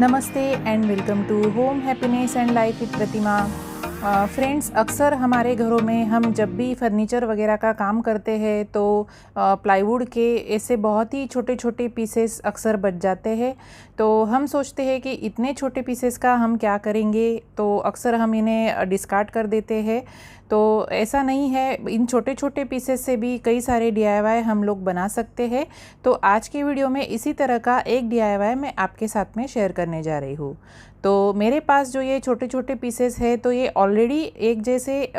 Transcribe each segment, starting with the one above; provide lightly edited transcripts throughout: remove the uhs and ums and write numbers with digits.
नमस्ते and welcome to home happiness and life with Pratima. Friends, अक्सर हमारे घरों में हम जब भी फर्नीचर वगैरह का काम करते हैं तो प्लाईवुड के ऐसे बहुत ही छोटे छोटे पीसेस अक्सर बच जाते हैं। तो हम सोचते हैं कि इतने छोटे पीसेस का हम क्या करेंगे, तो अक्सर हम इन्हें डिस्कार्ड कर देते हैं। तो ऐसा नहीं है, इन छोटे छोटे पीसेस से भी कई सारे DIY हम लोग बना सकते हैं। तो आज के वीडियो में इसी तरह का एक DIY मैं आपके साथ में शेयर करने जा रही हूँ। तो मेरे पास जो ये छोटे छोटे पीसेस है तो ये ऑलरेडी एक जैसे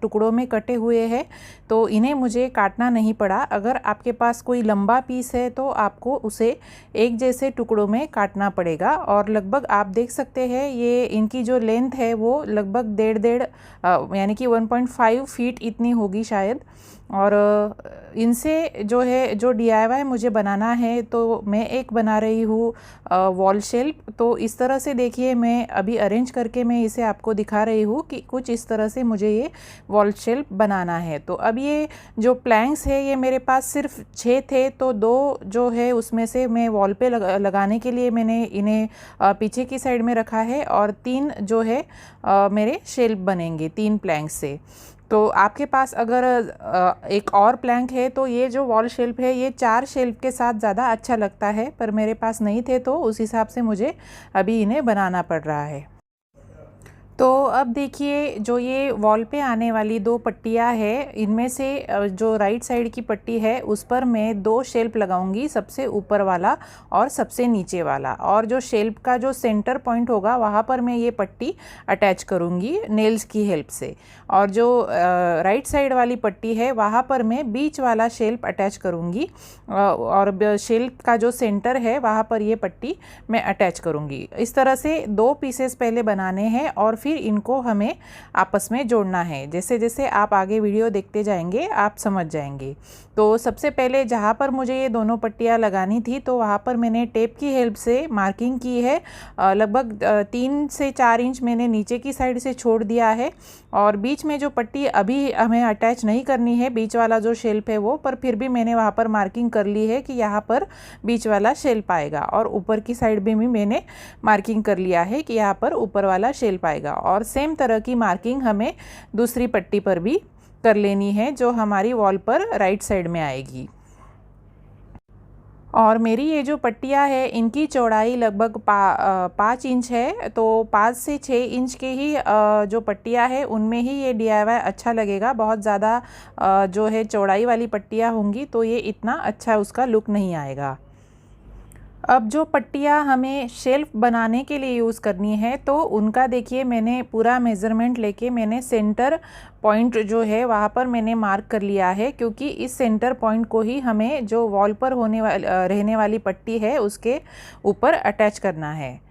टुकड़ों में कटे हुए हैं, तो इन्हें मुझे काटना नहीं पड़ा। अगर आपके पास कोई लंबा पीस है तो आपको उसे एक जैसे टुकड़ों में काटना पड़ेगा। और लगभग आप देख सकते हैं ये इनकी जो लेंथ है वो लगभग डेढ़ यानी कि 1.5 फीट इतनी होगी शायद। और इनसे जो है जो DIY मुझे बनाना है तो मैं एक बना रही हूँ वॉल शेल्फ। तो इस तरह से देखिए, मैं अभी अरेंज करके मैं इसे आपको दिखा रही हूँ कि कुछ इस तरह से मुझे ये वॉल शेल्फ बनाना है। तो अब ये जो प्लैंक्स है ये मेरे पास सिर्फ 6 थे, तो 2 जो है उसमें से मैं वॉल पे लगाने के लिए मैंने इन्हें पीछे की साइड में रखा है, और 3 जो है मेरे शेल्फ बनेंगे 3 प्लैंक्स से। तो आपके पास अगर एक और प्लैंक है तो ये जो वॉल शेल्फ है ये 4 शेल्फ के साथ ज़्यादा अच्छा लगता है, पर मेरे पास नहीं थे तो उस हिसाब से मुझे अभी इन्हें बनाना पड़ रहा है। तो अब देखिए, जो ये वॉल पे आने वाली 2 पट्टियाँ है, इनमें से जो राइट साइड की पट्टी है उस पर मैं 2 शेल्फ लगाऊंगी, सबसे ऊपर वाला और सबसे नीचे वाला। और जो शेल्फ का जो सेंटर पॉइंट होगा वहाँ पर मैं ये पट्टी अटैच करूँगी नेल्स की हेल्प से। और जो राइट साइड वाली पट्टी है वहाँ पर मैं बीच वाला शेल्फ अटैच करूँगी, और शेल्फ का जो सेंटर है वहाँ पर ये पट्टी मैं अटैच करूँगी। इस तरह से 2 पीसेस पहले बनाने हैं और फिर इनको हमें आपस में जोड़ना है। जैसे जैसे आप आगे वीडियो देखते जाएंगे आप समझ जाएंगे। तो सबसे पहले जहाँ पर मुझे ये दोनों पट्टियाँ लगानी थी तो वहाँ पर मैंने टेप की हेल्प से मार्किंग की है। लगभग 3 से 4 इंच मैंने नीचे की साइड से छोड़ दिया है। और बीच में जो पट्टी अभी हमें अटैच नहीं करनी है, बीच वाला जो शेल्फ है वो, पर फिर भी मैंने वहाँ पर मार्किंग कर ली है कि यहाँ पर बीच वाला शेल्फ आएगा। और ऊपर की साइड में भी मैंने मार्किंग कर लिया है कि यहाँ पर ऊपर वाला शेल्फ आएगा। और सेम तरह की मार्किंग हमें दूसरी पट्टी पर भी कर लेनी है जो हमारी वॉल पर राइट साइड में आएगी। और मेरी ये जो पट्टियाँ है इनकी चौड़ाई लगभग 5 इंच है। तो 5 से 6 इंच के ही जो पट्टियाँ है उनमें ही ये DIY अच्छा लगेगा। बहुत ज़्यादा जो है चौड़ाई वाली पट्टियाँ होंगी तो ये इतना अच्छा उसका लुक नहीं आएगा। अब जो पट्टियाँ हमें शेल्फ बनाने के लिए यूज़ करनी है तो उनका देखिए, मैंने पूरा मेज़रमेंट लेके मैंने सेंटर पॉइंट जो है वहाँ पर मैंने मार्क कर लिया है, क्योंकि इस सेंटर पॉइंट को ही हमें जो वॉल पर रहने वाली पट्टी है उसके ऊपर अटैच करना है।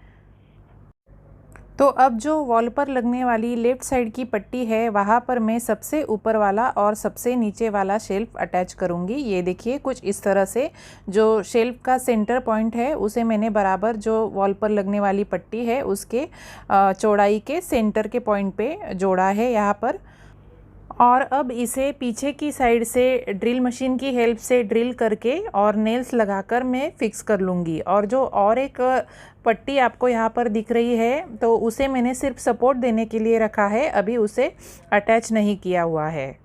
तो अब जो वॉल पर लगने वाली लेफ़्ट साइड की पट्टी है वहाँ पर मैं सबसे ऊपर वाला और सबसे नीचे वाला शेल्फ अटैच करूँगी। ये देखिए, कुछ इस तरह से जो शेल्फ का सेंटर पॉइंट है उसे मैंने बराबर जो वॉल पर लगने वाली पट्टी है उसके चौड़ाई के सेंटर के पॉइंट पे जोड़ा है यहाँ पर। और अब इसे पीछे की साइड से ड्रिल मशीन की हेल्प से ड्रिल करके और नेल्स लगाकर मैं फिक्स कर लूँगी। और जो और एक पट्टी आपको यहाँ पर दिख रही है तो उसे मैंने सिर्फ सपोर्ट देने के लिए रखा है, अभी उसे अटैच नहीं किया हुआ है।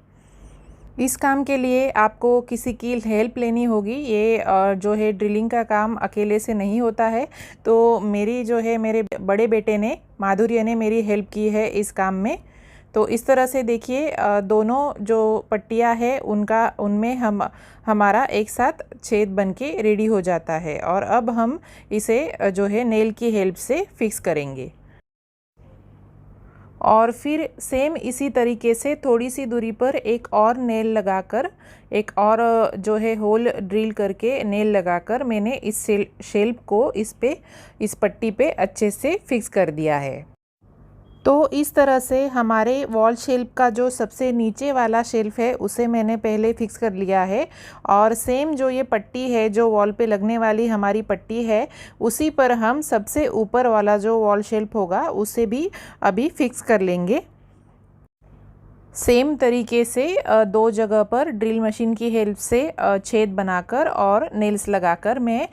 इस काम के लिए आपको किसी की हेल्प लेनी होगी। ये जो है ड्रिलिंग का काम अकेले से नहीं होता है। तो मेरी जो है मेरे बड़े बेटे ने, माधुर्य ने मेरी हेल्प की है इस काम में। तो इस तरह से देखिए, दोनों जो पट्टियाँ हैं उनमें हमारा एक साथ छेद बनके रेडी हो जाता है। और अब हम इसे जो है नेल की हेल्प से फिक्स करेंगे। और फिर सेम इसी तरीके से थोड़ी सी दूरी पर एक और नेल लगाकर, एक और जो है होल ड्रिल करके नेल लगाकर मैंने इस शेल्फ को इस पट्टी पे अच्छे से फिक्स कर दिया है। तो इस तरह से हमारे वॉल शेल्फ का जो सबसे नीचे वाला शेल्फ है उसे मैंने पहले फिक्स कर लिया है। और सेम जो ये पट्टी है जो वॉल पे लगने वाली हमारी पट्टी है उसी पर हम सबसे ऊपर वाला जो वॉल शेल्फ होगा उसे भी अभी फिक्स कर लेंगे। सेम तरीके से दो जगह पर ड्रिल मशीन की हेल्प से छेद बनाकर और नेल्स लगाकर मैं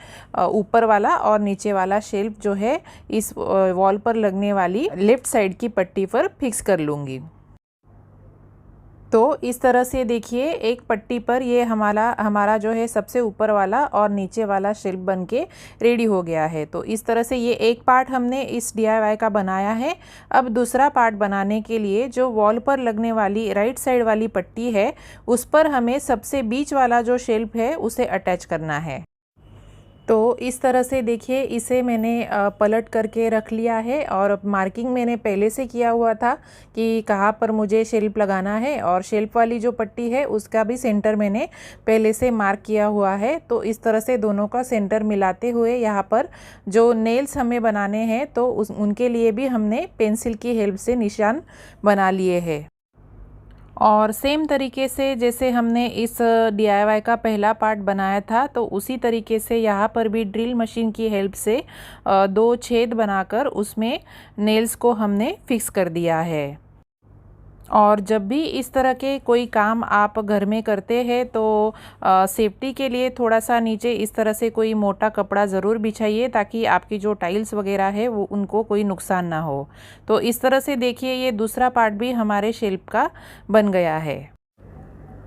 ऊपर वाला और नीचे वाला शेल्फ जो है इस वॉल पर लगने वाली लेफ़्ट साइड की पट्टी पर फिक्स कर लूँगी। तो इस तरह से देखिए एक पट्टी पर ये हमारा जो है सबसे ऊपर वाला और नीचे वाला शेल्फ बन के रेडी हो गया है। तो इस तरह से ये एक पार्ट हमने इस DIY का बनाया है। अब दूसरा पार्ट बनाने के लिए जो वॉल पर लगने वाली राइट साइड वाली पट्टी है उस पर हमें सबसे बीच वाला जो शेल्फ है उसे अटैच करना है। तो इस तरह से देखिए इसे मैंने पलट करके रख लिया है और मार्किंग मैंने पहले से किया हुआ था कि कहाँ पर मुझे शेल्फ लगाना है, और शेल्फ वाली जो पट्टी है उसका भी सेंटर मैंने पहले से मार्क किया हुआ है। तो इस तरह से दोनों का सेंटर मिलाते हुए यहाँ पर जो नेल्स हमें बनाने हैं तो उनके लिए भी हमने पेंसिल की हेल्प से निशान बना लिए हैं। और सेम तरीके से जैसे हमने इस DIY का पहला पार्ट बनाया था तो उसी तरीके से यहाँ पर भी ड्रिल मशीन की हेल्प से दो छेद बनाकर उसमें नेल्स को हमने फिक्स कर दिया है। और जब भी इस तरह के कोई काम आप घर में करते हैं तो सेफ्टी के लिए थोड़ा सा नीचे इस तरह से कोई मोटा कपड़ा ज़रूर बिछाइए ताकि आपकी जो टाइल्स वगैरह है वो उनको कोई नुकसान ना हो। तो इस तरह से देखिए ये दूसरा पार्ट भी हमारे शेल्फ का बन गया है।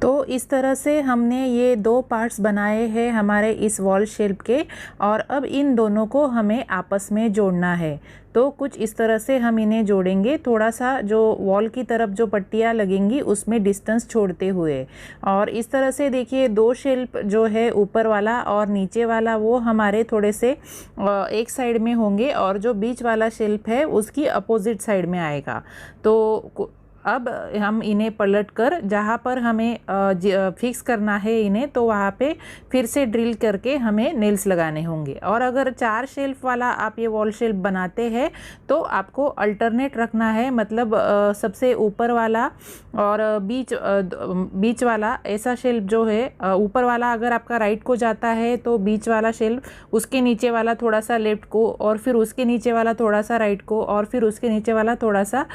तो इस तरह से हमने ये दो पार्ट्स बनाए हैं हमारे इस वॉल शेल्फ के, और अब इन दोनों को हमें आपस में जोड़ना है। तो कुछ इस तरह से हम इन्हें जोड़ेंगे, थोड़ा सा जो वॉल की तरफ जो पट्टियाँ लगेंगी उसमें डिस्टेंस छोड़ते हुए। और इस तरह से देखिए दो शेल्फ जो है ऊपर वाला और नीचे वाला वो हमारे थोड़े से एक साइड में होंगे और जो बीच वाला शेल्फ है उसकी अपोजिट साइड में आएगा। तो अब हम इन्हें पलट कर जहाँ पर हमें फिक्स करना है इन्हें तो वहाँ पे फिर से ड्रिल करके हमें नेल्स लगाने होंगे। और अगर 4 शेल्फ वाला आप ये वॉल शेल्फ बनाते हैं तो आपको अल्टरनेट रखना है, मतलब सबसे ऊपर वाला और बीच वाला ऐसा शेल्फ जो है ऊपर वाला अगर आपका राइट को जाता है तो बीच वाला शेल्फ उसके नीचे वाला थोड़ा सा लेफ़्ट को, और फिर उसके नीचे वाला थोड़ा सा राइट को, और फिर उसके नीचे वाला थोड़ा सा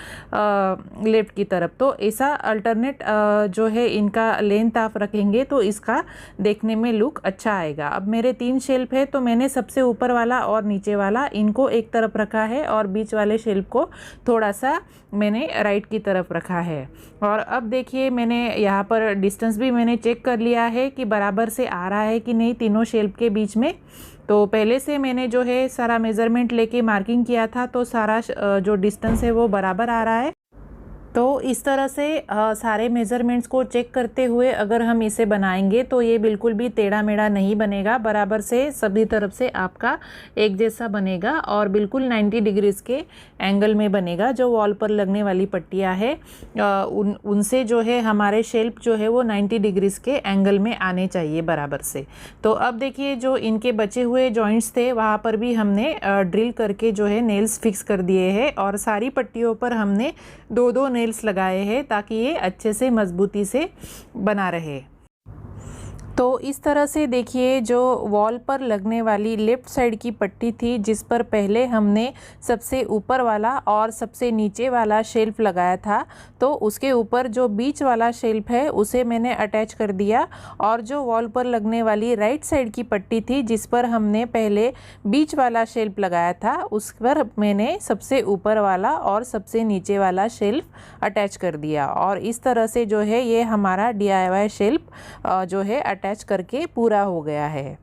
लेफ़्ट की तरफ। तो ऐसा अल्टरनेट जो है इनका लेंथ आप रखेंगे तो इसका देखने में लुक अच्छा आएगा। अब मेरे 3 शेल्फ है तो मैंने सबसे ऊपर वाला और नीचे वाला इनको एक तरफ रखा है और बीच वाले शेल्फ को थोड़ा सा मैंने राइट की तरफ रखा है। और अब देखिए मैंने यहाँ पर डिस्टेंस भी मैंने चेक कर लिया है कि बराबर से आ रहा है कि नहीं तीनों शेल्फ के बीच में। तो पहले से मैंने जो है सारा मेज़रमेंट लेके मार्किंग किया था तो सारा जो डिस्टेंस है वो बराबर आ रहा है। तो इस तरह से सारे मेज़रमेंट्स को चेक करते हुए अगर हम इसे बनाएंगे तो ये बिल्कुल भी टेढ़ा मेढ़ा नहीं बनेगा, बराबर से सभी तरफ से आपका एक जैसा बनेगा और बिल्कुल 90 डिग्रीज़ के एंगल में बनेगा। जो वॉल पर लगने वाली पट्टियाँ है उनसे जो है हमारे शेल्फ जो है वो 90 डिग्रीज़ के एंगल में आने चाहिए बराबर से। तो अब देखिए जो इनके बचे हुए जॉइंट्स थे वहाँ पर भी हमने ड्रिल करके जो है नेल्स फिक्स कर दिए हैं और सारी पट्टियों पर हमने 2-2 नेल्स लगाए हैं ताकि ये अच्छे से मजबूती से बना रहे। तो इस तरह से देखिए जो वॉल पर लगने वाली लेफ़्ट साइड की पट्टी थी जिस पर पहले हमने सबसे ऊपर वाला और सबसे नीचे वाला शेल्फ लगाया था, तो उसके ऊपर जो बीच वाला शेल्फ है उसे मैंने अटैच कर दिया। और जो वॉल पर लगने वाली राइट साइड की पट्टी थी जिस पर हमने पहले बीच वाला शेल्फ लगाया था उस पर मैंने सबसे ऊपर वाला और सबसे नीचे वाला शेल्फ अटैच कर दिया। और इस तरह से जो है ये हमारा DIY शेल्फ जो है अटैच करके पूरा हो गया है।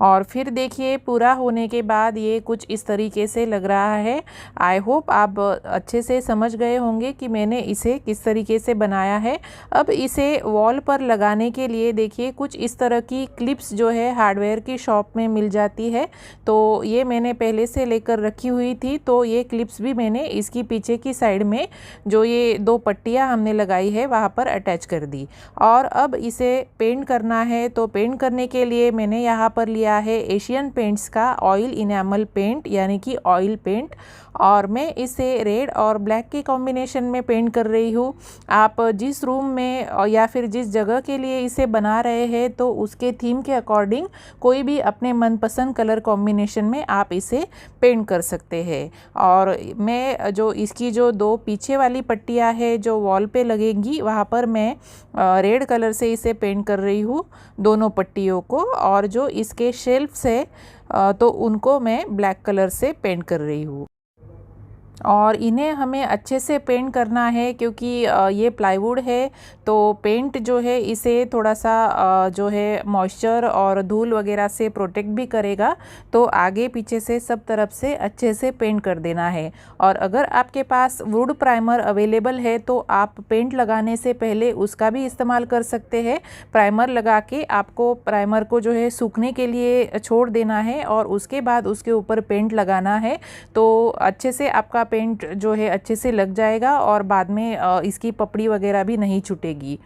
और फिर देखिए पूरा होने के बाद ये कुछ इस तरीके से लग रहा है। आई होप आप अच्छे से समझ गए होंगे कि मैंने इसे किस तरीके से बनाया है। अब इसे वॉल पर लगाने के लिए देखिए कुछ इस तरह की क्लिप्स जो है हार्डवेयर की शॉप में मिल जाती है, तो ये मैंने पहले से लेकर रखी हुई थी। तो ये क्लिप्स भी मैंने इसकी पीछे की साइड में जो ये 2 पट्टियाँ हमने लगाई है वहाँ पर अटैच कर दी। और अब इसे पेंट करना है, तो पेंट करने के लिए मैंने यहाँ पर लिया लिया है एशियन पेंट्स का ऑयल इनेमल पेंट यानी कि ऑयल पेंट, और मैं इसे रेड और ब्लैक के कॉम्बिनेशन में पेंट कर रही हूँ। आप जिस रूम में या फिर जिस जगह के लिए इसे बना रहे हैं तो उसके थीम के अकॉर्डिंग कोई भी अपने मनपसंद कलर कॉम्बिनेशन में आप इसे पेंट कर सकते हैं। और मैं जो इसकी जो दो पीछे वाली पट्टियाँ है जो वॉल पे लगेंगी वहाँ पर मैं रेड कलर से इसे पेंट कर रही हूँ दोनों पट्टियों को, और जो इसके शेल्फ्स है तो उनको मैं ब्लैक कलर से पेंट कर रही हूँ। और इन्हें हमें अच्छे से पेंट करना है क्योंकि ये प्लाईवुड है तो पेंट जो है इसे थोड़ा सा जो है मॉइस्चर और धूल वगैरह से प्रोटेक्ट भी करेगा, तो आगे पीछे से सब तरफ से अच्छे से पेंट कर देना है। और अगर आपके पास वुड प्राइमर अवेलेबल है तो आप पेंट लगाने से पहले उसका भी इस्तेमाल कर सकते हैं। प्राइमर लगा के आपको प्राइमर को जो है सूखने के लिए छोड़ देना है और उसके बाद उसके ऊपर पेंट लगाना है, तो अच्छे से आपका पेंट जो है अच्छे से लग जाएगा और बाद में इसकी पपड़ी वगैरह भी नहीं छूटेगी।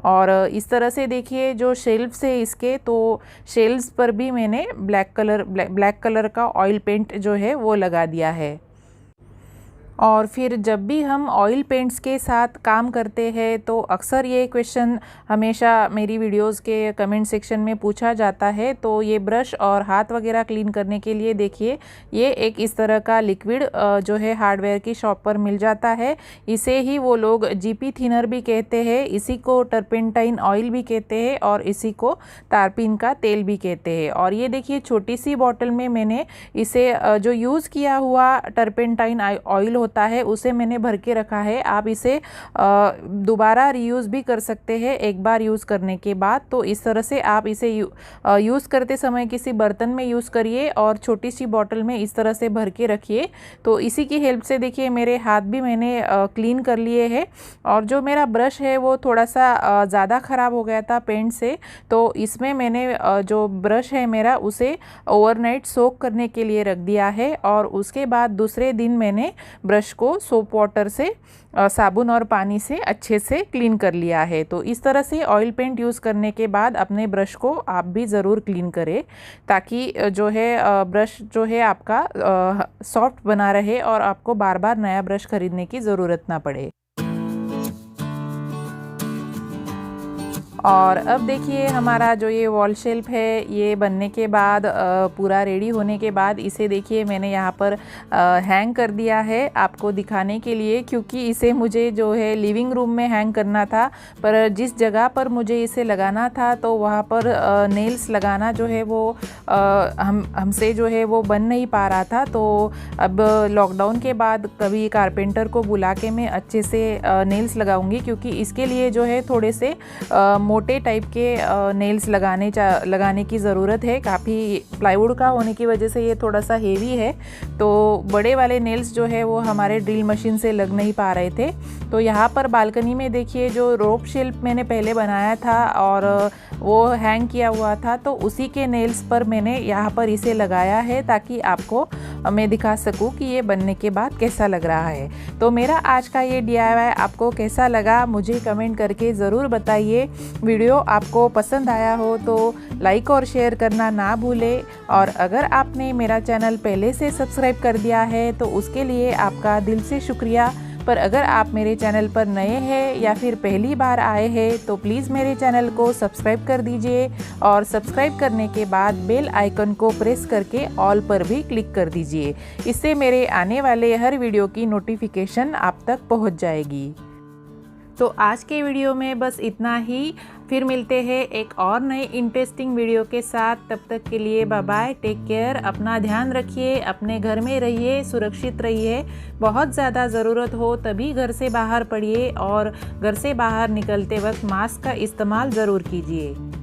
और इस तरह से देखिए जो शेल्फ्स है इसके, तो शेल्फ्स पर भी मैंने ब्लैक कलर का ऑयल पेंट जो है वो लगा दिया है। और फिर जब भी हम ऑयल पेंट्स के साथ काम करते हैं तो अक्सर ये क्वेश्चन हमेशा मेरी वीडियोस के कमेंट सेक्शन में पूछा जाता है। तो ये ब्रश और हाथ वगैरह क्लीन करने के लिए देखिए ये एक इस तरह का लिक्विड जो है हार्डवेयर की शॉप पर मिल जाता है। इसे ही वो लोग जीपी थिनर भी कहते हैं, इसी को टर्पेंटाइन ऑयल भी कहते हैं और इसी को तारपीन का तेल भी कहते हैं। और ये देखिए छोटी सी बॉटल में मैंने इसे जो यूज़ किया हुआ टर्पेंटाइन ऑयल होता है उसे मैंने भर के रखा है। आप इसे दोबारा रीयूज़ भी कर सकते हैं एक बार यूज़ करने के बाद। तो इस तरह से आप इसे यूज़ करते समय किसी बर्तन में यूज़ करिए और छोटी सी बॉटल में इस तरह से भर के रखिए। तो इसी की हेल्प से देखिए मेरे हाथ भी मैंने क्लीन कर लिए हैं। और जो मेरा ब्रश है वो थोड़ा सा ज़्यादा ख़राब हो गया था पेंट से, तो इसमें मैंने जो ब्रश है मेरा उसे ओवरनाइट सोक करने के लिए रख दिया है और उसके बाद दूसरे दिन मैंने ब्रश को सोप वाटर से साबुन और पानी से अच्छे से क्लीन कर लिया है। तो इस तरह से ऑयल पेंट यूज़ करने के बाद अपने ब्रश को आप भी ज़रूर क्लीन करें ताकि जो है ब्रश जो है आपका सॉफ्ट बना रहे और आपको बार बार नया ब्रश खरीदने की ज़रूरत ना पड़े। और अब देखिए हमारा जो ये वॉल शेल्फ है ये बनने के बाद पूरा रेडी होने के बाद इसे देखिए मैंने यहाँ पर हैंग कर दिया है आपको दिखाने के लिए, क्योंकि इसे मुझे जो है लिविंग रूम में हैंग करना था, पर जिस जगह पर मुझे इसे लगाना था तो वहाँ पर नेल्स लगाना जो है वो हमसे जो है वो बन नहीं पा रहा था। तो अब लॉकडाउन के बाद कभी कारपेंटर को बुला के मैं अच्छे से नेल्स लगाऊंगी, क्योंकि इसके लिए जो है थोड़े से मोटे टाइप के नेल्स लगाने की ज़रूरत है। काफ़ी प्लाईवुड का होने की वजह से ये थोड़ा सा हेवी है, तो बड़े वाले नेल्स जो है वो हमारे ड्रिल मशीन से लग नहीं पा रहे थे। तो यहाँ पर बालकनी में देखिए जो रोप शेल्फ मैंने पहले बनाया था और वो हैंग किया हुआ था, तो उसी के नेल्स पर मैंने यहाँ पर इसे लगाया है ताकि आपको मैं दिखा सकूँ कि ये बनने के बाद कैसा लग रहा है। तो मेरा आज का ये DIY आपको कैसा लगा मुझे कमेंट करके ज़रूर बताइए। वीडियो आपको पसंद आया हो तो लाइक और शेयर करना ना भूलें, और अगर आपने मेरा चैनल पहले से सब्सक्राइब कर दिया है तो उसके लिए आपका दिल से शुक्रिया। पर अगर आप मेरे चैनल पर नए हैं या फिर पहली बार आए हैं तो प्लीज़ मेरे चैनल को सब्सक्राइब कर दीजिए, और सब्सक्राइब करने के बाद बेल आइकन को प्रेस करके ऑल पर भी क्लिक कर दीजिए। इससे मेरे आने वाले हर वीडियो की नोटिफिकेशन आप तक पहुंच जाएगी। तो आज के वीडियो में बस इतना ही, फिर मिलते हैं एक और नए इंटरेस्टिंग वीडियो के साथ। तब तक के लिए बाय बाय, टेक केयर, अपना ध्यान रखिए, अपने घर में रहिए, सुरक्षित रहिए। बहुत ज़्यादा ज़रूरत हो तभी घर से बाहर पड़िए और घर से बाहर निकलते वक्त मास्क का इस्तेमाल ज़रूर कीजिए।